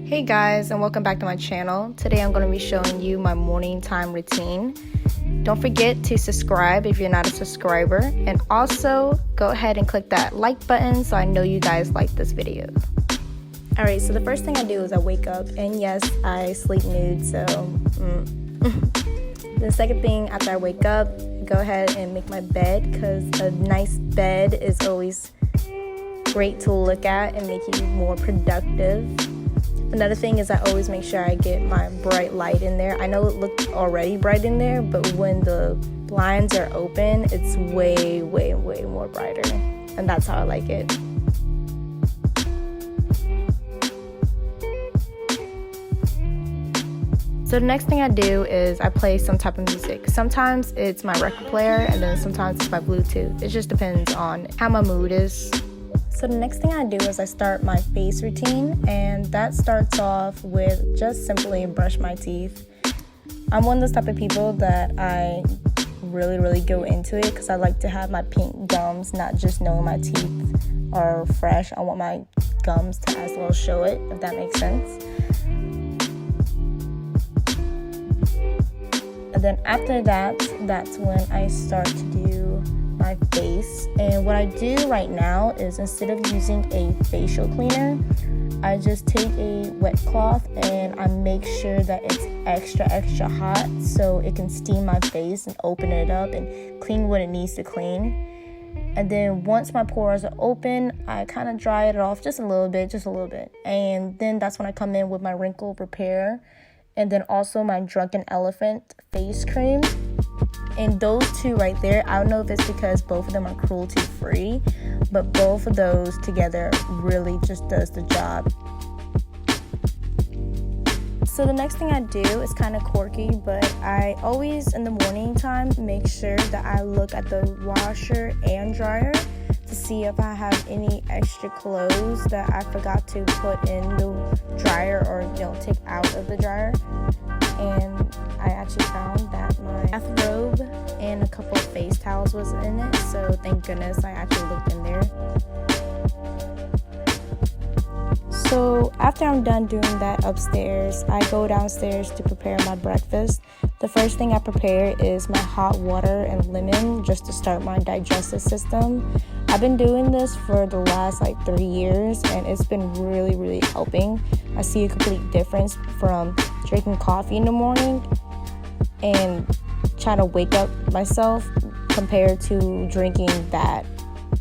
Hey guys, and welcome back to my channel. Today I'm going to be showing you my morning time routine. Don't forget to subscribe if you're not a subscriber, and also go ahead and click that like button so I know you guys like this video. Alright, so the first thing I do is I wake up, and yes, I sleep nude, so The second thing after I wake up, go ahead and make my bed, because a nice bed is always great to look at and make you more productive. Another thing is I always make sure I get my bright light in there. I know it looks already bright in there, but when the blinds are open, it's way more brighter. And that's how I like it. So the next thing I do is I play some type of music. Sometimes it's my record player, and then sometimes it's my Bluetooth. It just depends on how my mood is. So the next thing I do is I start my face routine, and that starts off with just simply brush my teeth. I'm one of those type of people that I really go into it because I like to have my pink gums, not just knowing my teeth are fresh. I want my gums to as well show it, if that makes sense. And then after that, that's when I start to do my face. And what I do right now is, instead of using a facial cleaner, I just take a wet cloth and I make sure that it's extra hot so it can steam my face and open it up and clean what it needs to clean. And then once my pores are open, I kind of dry it off just a little bit. And then that's when I come in with my wrinkle repair, and then also my Drunken Elephant face cream. And those two right there, I don't know if it's because both of them are cruelty free, but both of those together really just does the job. So the next thing I do is kind of quirky, but I always in the morning time make sure that I look at the washer and dryer to see if I have any extra clothes that I forgot to put in the dryer or take out of the dryer. And I actually found that my bathrobe and a couple of face towels was in it, so thank goodness I actually looked in there. So after I'm done doing that upstairs, I go downstairs to prepare my breakfast. The first thing I prepare is my hot water and lemon just to start my digestive system. I've been doing this for the last 3 years, and it's been really helping. I see a complete difference from drinking coffee in the morning and trying to wake up myself compared to drinking that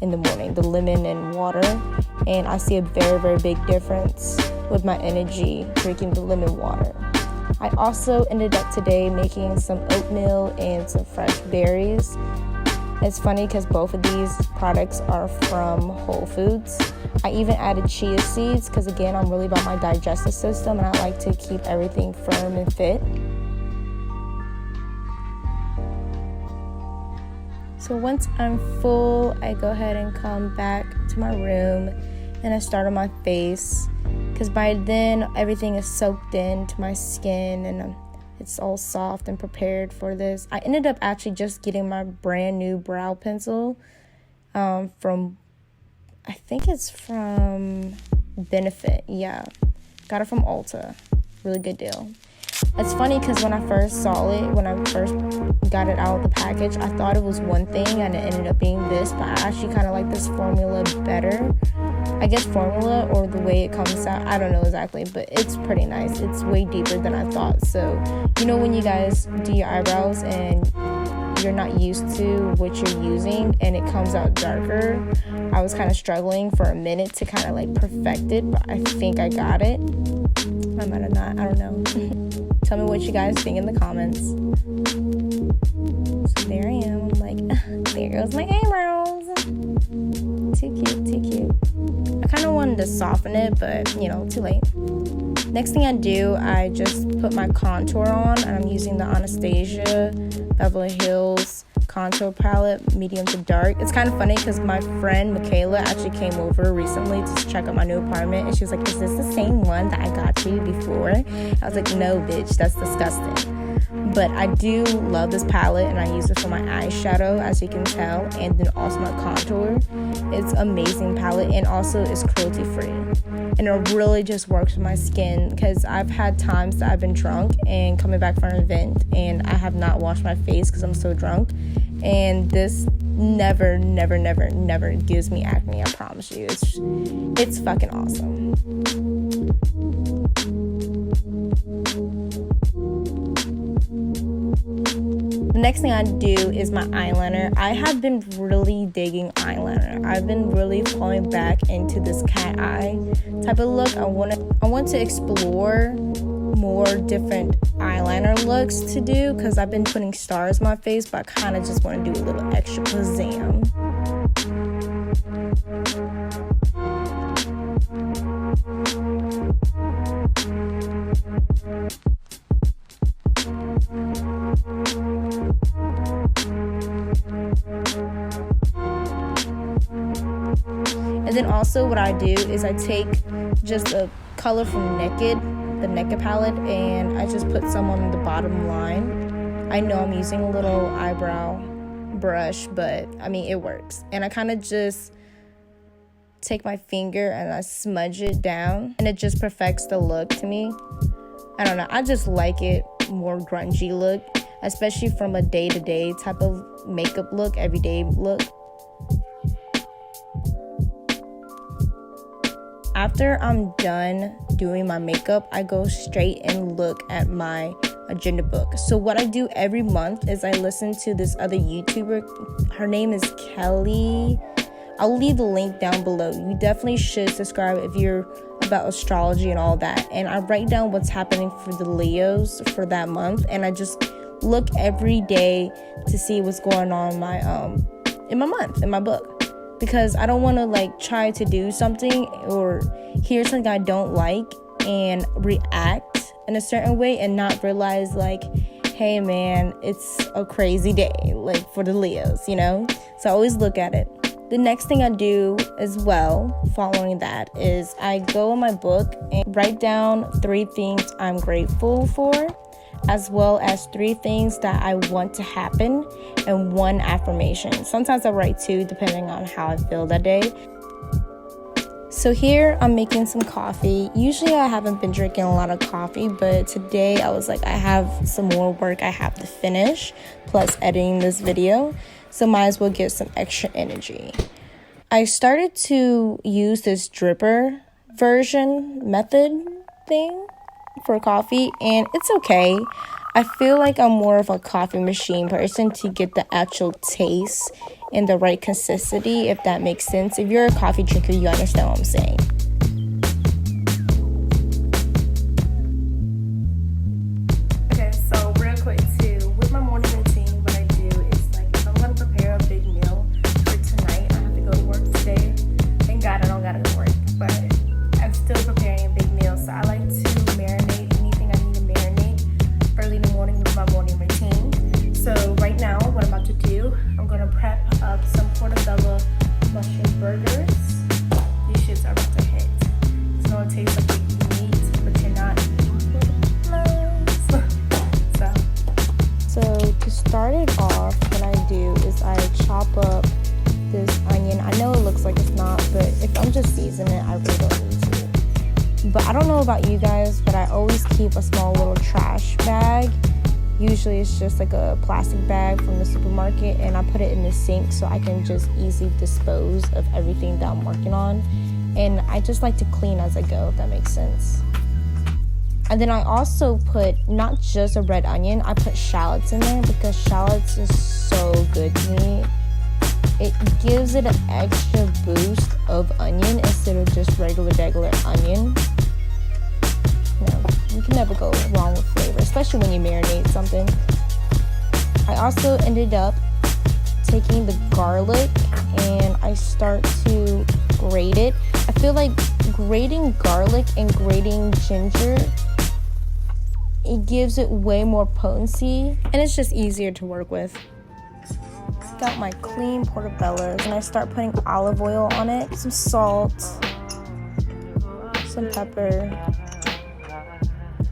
in the morning, the lemon and water. And I see a very big difference with my energy drinking the lemon water. I also ended up today making some oatmeal and some fresh berries. It's funny because both of these products are from Whole Foods. I even added chia seeds because, again, I'm really about my digestive system and I like to keep everything firm and fit. So once I'm full, I go ahead and come back to my room and I start on my face, because by then everything is soaked into my skin and it's all soft and prepared for this. I ended up actually just getting my brand new brow pencil from, I think it's from Benefit. Yeah, got it from Ulta. Really good deal. It's funny because when I first saw it, when I first got it out of the package, I thought it was one thing and it ended up being this, but I actually kind of like this formula better. I guess formula or the way it comes out, I don't know exactly, but it's pretty nice. It's way deeper than I thought. So, when you guys do your eyebrows and you're not used to what you're using and it comes out darker, I was kind of struggling for a minute to kind of perfect it, but I think I got it. I might have not, I don't know. Tell me what you guys think in the comments. So there I am, I'm there goes my eyebrows. Too cute. I kind of wanted to soften it, but too late. Next thing I do, I just put my contour on, and I'm using the Anastasia Beverly Hills contour palette, medium to dark. It's kind of funny because my friend Michaela actually came over recently to check out my new apartment, and she was like, "Is this the same one that I got you before?" I was like, "No, bitch, that's disgusting." But I do love this palette, and I use it for my eyeshadow, as you can tell, and then also my contour. It's an amazing palette, and also it's cruelty free, and it really just works with my skin, because I've had times that I've been drunk and coming back from an event and I have not washed my face because I'm so drunk, and this never gives me acne. I promise you, it's fucking awesome. The next thing I do is my eyeliner. I have been really digging eyeliner. I've been really falling back into this cat eye type of look. I want to explore more different eyeliner looks to do, because I've been putting stars on my face, but I kind of just want to do a little extra pizzazz. And then also what I do is I take just a color from the Naked palette, and I just put some on the bottom line. I know I'm using a little eyebrow brush, but I mean, it works. And I kind of just take my finger and I smudge it down, and it just perfects the look to me. I don't know, I just like it more grungy look, especially from a day-to-day type of makeup look, everyday look. After I'm done doing my makeup, I go straight and look at my agenda book. So what I do every month is I listen to this other YouTuber. Her name is Kelly. I'll leave the link down below. You definitely should subscribe if you're about astrology and all that. And I write down what's happening for the Leos for that month, and I just look every day to see what's going on in my month, in my book. Because I don't want to try to do something or hear something I don't like and react in a certain way and not realize hey man, it's a crazy day for the Leos, So I always look at it. The next thing I do as well following that is I go in my book and write down 3 things I'm grateful for, as well as 3 things that I want to happen, and 1 affirmation. Sometimes I write 2 depending on how I feel that day. So here I'm making some coffee. Usually I haven't been drinking a lot of coffee, but today I was I have some more work I have to finish, plus editing this video, so might as well get some extra energy. I started to use this dripper method thing for coffee, and it's okay. I feel like I'm more of a coffee machine person to get the actual taste and the right consistency, if that makes sense. If you're a coffee drinker, you understand what I'm saying. Okay, so real quick too, with my morning routine, what I do is if I'm gonna prepare a big meal for tonight, I have to go to work today. Thank God I don't gotta go to work, but I'm still preparing a big meal, so I like to marinate anything I need to marinate early in the morning with my morning routine. So right now, what I'm about to do, I'm gonna prep up some portobello mushroom burgers. These shits are about to hit. It's gonna taste like meat, but you're not close. So to start it off, what I do is I chop up this onion. I know it looks like it's not, but if I'm just seasoning it, I really don't need to. But I don't know about you guys, but I always keep a small little trash bag. Usually it's just a plastic bag from the supermarket, and I put it in the sink so I can just easily dispose of everything that I'm working on. And I just like to clean as I go, if that makes sense. And then I also put not just a red onion, I put shallots in there because shallots is so good to me. It gives it an extra boost of onion instead of just regular onion. You can never go wrong with flavor, especially when you marinate something. I also ended up taking the garlic and I start to grate it. I feel like grating garlic and grating ginger, it gives it way more potency and it's just easier to work with. Got my clean portobellos and I start putting olive oil on it, some salt, some pepper,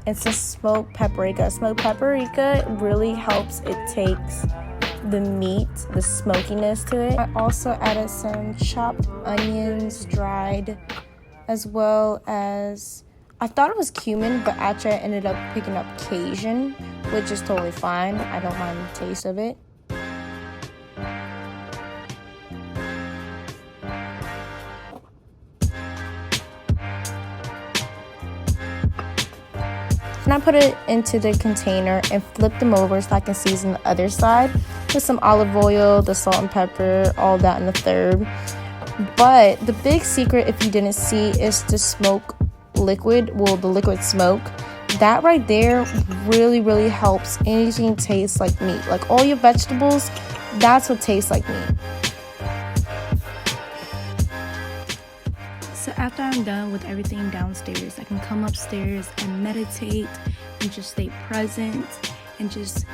It's a smoked paprika. Smoked paprika really helps. It takes the meat, the smokiness to it. I also added some chopped onions, dried, as well as, I thought it was cumin, but actually I ended up picking up Cajun, which is totally fine. I don't mind the taste of it. And I put it into the container and flip them over so I can season the other side with some olive oil, the salt and pepper, all that in the third. But the big secret, if you didn't see, is the smoke liquid, the liquid smoke. That right there really, really helps anything taste like meat. Like all your vegetables, that's what tastes like meat. So after I'm done with everything downstairs, I can come upstairs and meditate and just stay present and just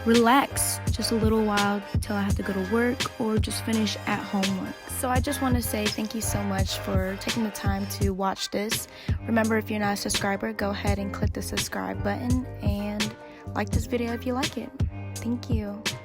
relax just a little while till I have to go to work or just finish at home work. So I just want to say thank you so much for taking the time to watch this. Remember, if you're not a subscriber, go ahead and click the subscribe button and like this video if you like it. Thank you.